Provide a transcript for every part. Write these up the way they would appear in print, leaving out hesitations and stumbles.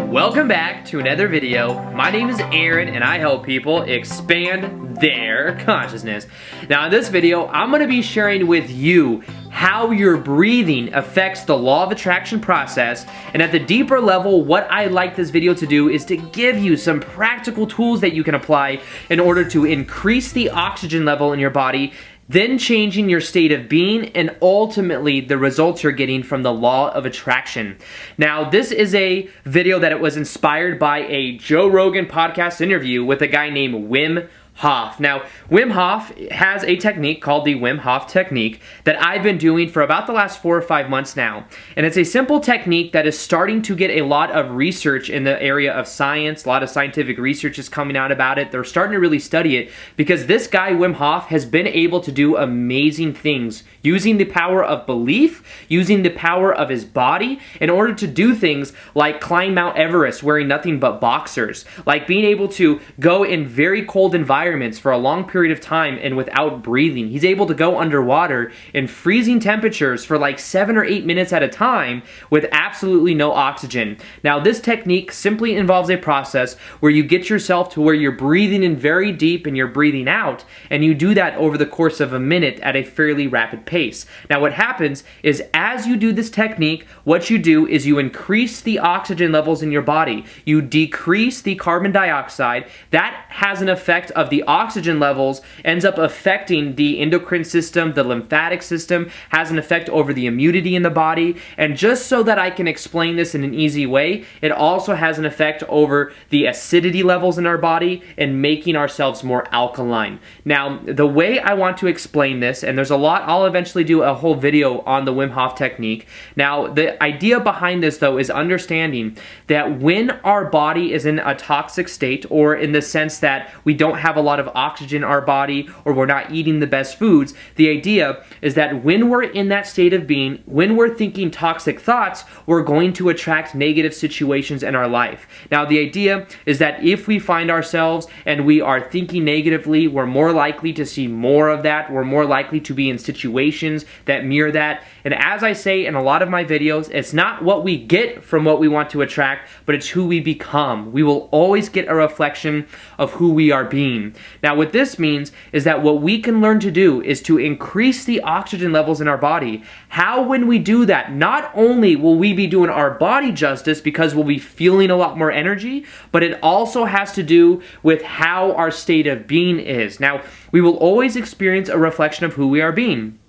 Welcome back to another video. My name is Aaron and I help people expand their consciousness. Now in this video, I'm going to be sharing with you how your breathing affects the law of attraction process, and at the deeper level, what I like this video to do is to give you some practical tools that you can apply in order to increase the oxygen level in your body, then changing your state of being, and ultimately the results you're getting from the law of attraction. Now, this is a video that it was inspired by a Joe Rogan podcast interview with a guy named Wim Hof. Now, Wim Hof has a technique called the Wim Hof technique that I've been doing for about the last 4 or 5 months now. And it's a simple technique that is starting to get a lot of research in the area of science. A lot of scientific research is coming out about it. They're starting to really study it because this guy, Wim Hof, has been able to do amazing things using the power of belief, using the power of his body in order to do things like climb Mount Everest wearing nothing but boxers, like being able to go in very cold environments for a long period of time and without breathing. He's able to go underwater in freezing temperatures for like 7 or 8 minutes at a time with absolutely no oxygen. Now, this technique simply involves a process where you get yourself to where you're breathing in very deep and you're breathing out, and you do that over the course of a minute at a fairly rapid pace. Now, what happens is as you do this technique, what you do is you increase the oxygen levels in your body. You decrease the carbon dioxide. That has an effect of the oxygen levels, ends up affecting the endocrine system, the lymphatic system, has an effect over the immunity in the body. And just so that I can explain this in an easy way, it also has an effect over the acidity levels in our body and making ourselves more alkaline. Now, the way I want to explain this, and there's a lot, I'll eventually do a whole video on the Wim Hof technique. Now, the idea behind this though is understanding that when our body is in a toxic state, or in the sense that we don't have a lot of oxygen in our body, or we're not eating the best foods, the idea is that when we're in that state of being, when we're thinking toxic thoughts, we're going to attract negative situations in our life. Now, the idea is that if we find ourselves and we are thinking negatively, we're more likely to see more of that. We're more likely to be in situations that mirror that. And as I say in a lot of my videos, it's not what we get from what we want to attract, but it's who we become. We will always get a reflection of who we are being. Now, what this means is that what we can learn to do is to increase the oxygen levels in our body. How, when we do that, not only will we be doing our body justice because we'll be feeling a lot more energy, but it also has to do with how our state of being is. Now, we will always experience a reflection of who we are being.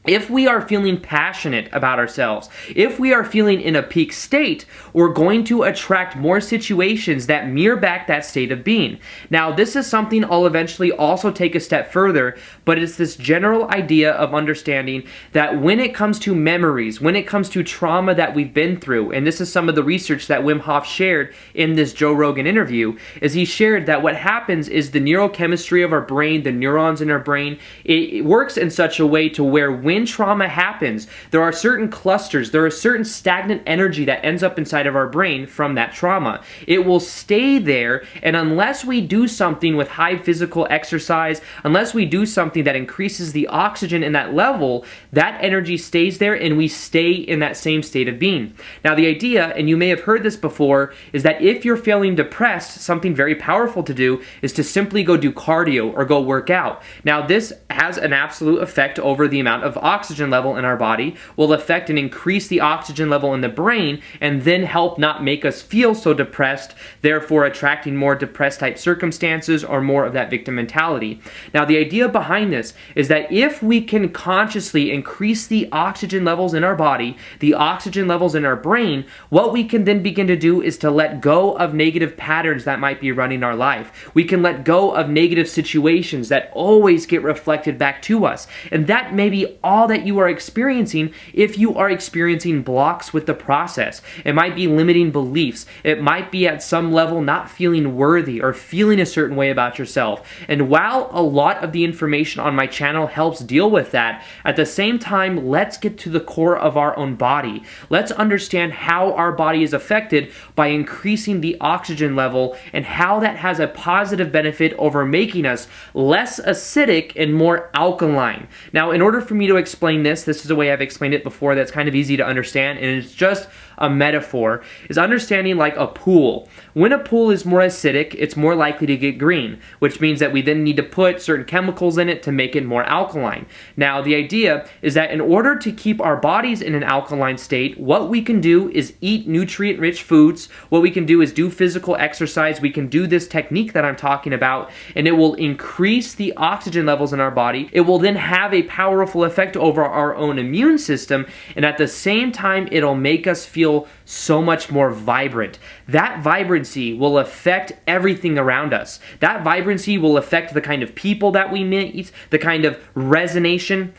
If we are feeling passionate about ourselves, if we are feeling in a peak state, we're going to attract more situations that mirror back that state of being. Now, this is something I'll eventually also take a step further, but it's this general idea of understanding that when it comes to memories, when it comes to trauma that we've been through, and this is some of the research that Wim Hof shared in this Joe Rogan interview, is he shared that what happens is the neurochemistry of our brain, the neurons in our brain, it works in such a way to where when trauma happens, there are certain clusters, there is certain stagnant energy that ends up inside of our brain from that trauma. It will stay there, and unless we do something with high physical exercise, unless we do something that increases the oxygen in that level, that energy stays there and we stay in that same state of being. Now, the idea, and you may have heard this before, is that if you're feeling depressed, something very powerful to do is to simply go do cardio or go work out. Now, this has an absolute effect over the amount of oxygen level in our body, will affect and increase the oxygen level in the brain, and then help not make us feel so depressed, therefore attracting more depressed type circumstances or more of that victim mentality. Now, the idea behind this is that if we can consciously increase the oxygen levels in our body, the oxygen levels in our brain, what we can then begin to do is to let go of negative patterns that might be running our life. We can let go of negative situations that always get reflected back to us. And that may be all that you are experiencing if you are experiencing blocks with the process. It might be limiting beliefs. It might be at some level not feeling worthy or feeling a certain way about yourself. And while a lot of the information on my channel helps deal with that, at the same time, let's get to the core of our own body. Let's understand how our body is affected by increasing the oxygen level and how that has a positive benefit over making us less acidic and more alkaline. Now, in order for me to explain this is a way I've explained it before that's kind of easy to understand, and it's just a metaphor, is understanding like a pool. When a pool is more acidic, it's more likely to get green, which means that we then need to put certain chemicals in it to make it more alkaline. Now, the idea is that in order to keep our bodies in an alkaline state, what we can do is eat nutrient-rich foods. What we can do is do physical exercise. We can do this technique that I'm talking about, and it will increase the oxygen levels in our body. It will then have a powerful effect over our own immune system, and at the same time, it'll make us feel so much more vibrant. That vibrancy will affect everything around us. That vibrancy will affect the kind of people that we meet, the kind of resonation.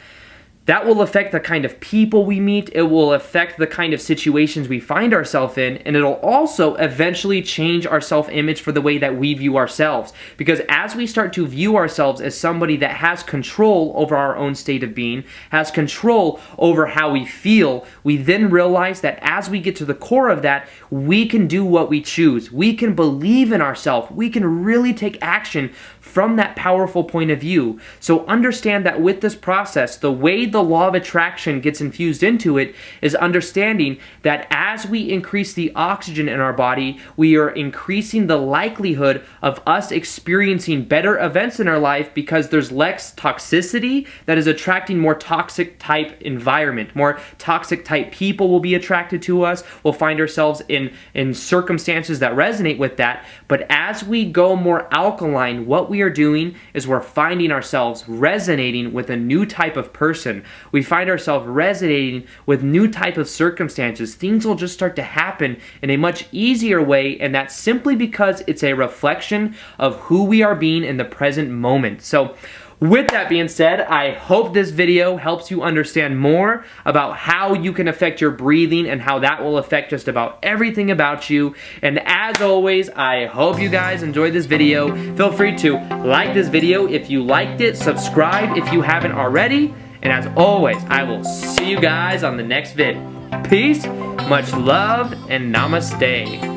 That will affect the kind of people we meet, it will affect the kind of situations we find ourselves in, and it'll also eventually change our self-image for the way that we view ourselves. Because as we start to view ourselves as somebody that has control over our own state of being, has control over how we feel, we then realize that as we get to the core of that, we can do what we choose. We can believe in ourselves. We can really take action from that powerful point of view. So understand that with this process, the way the law of attraction gets infused into it is understanding that as we increase the oxygen in our body, we are increasing the likelihood of us experiencing better events in our life because there's less toxicity that is attracting more toxic type environment. More toxic type people will be attracted to us. We'll find ourselves in circumstances that resonate with that. But as we go more alkaline, what we are doing is we're finding ourselves resonating with a new type of person. We find ourselves resonating with new type of circumstances. Things will just start to happen in a much easier way, and that's simply because it's a reflection of who we are being in the present moment. So with that being said, I hope this video helps you understand more about how you can affect your breathing and how that will affect just about everything about you. And as always, I hope you guys enjoyed this video. Feel free to like this video if you liked it, subscribe if you haven't already, and as always, I will see you guys on the next vid. Peace, much love, and namaste.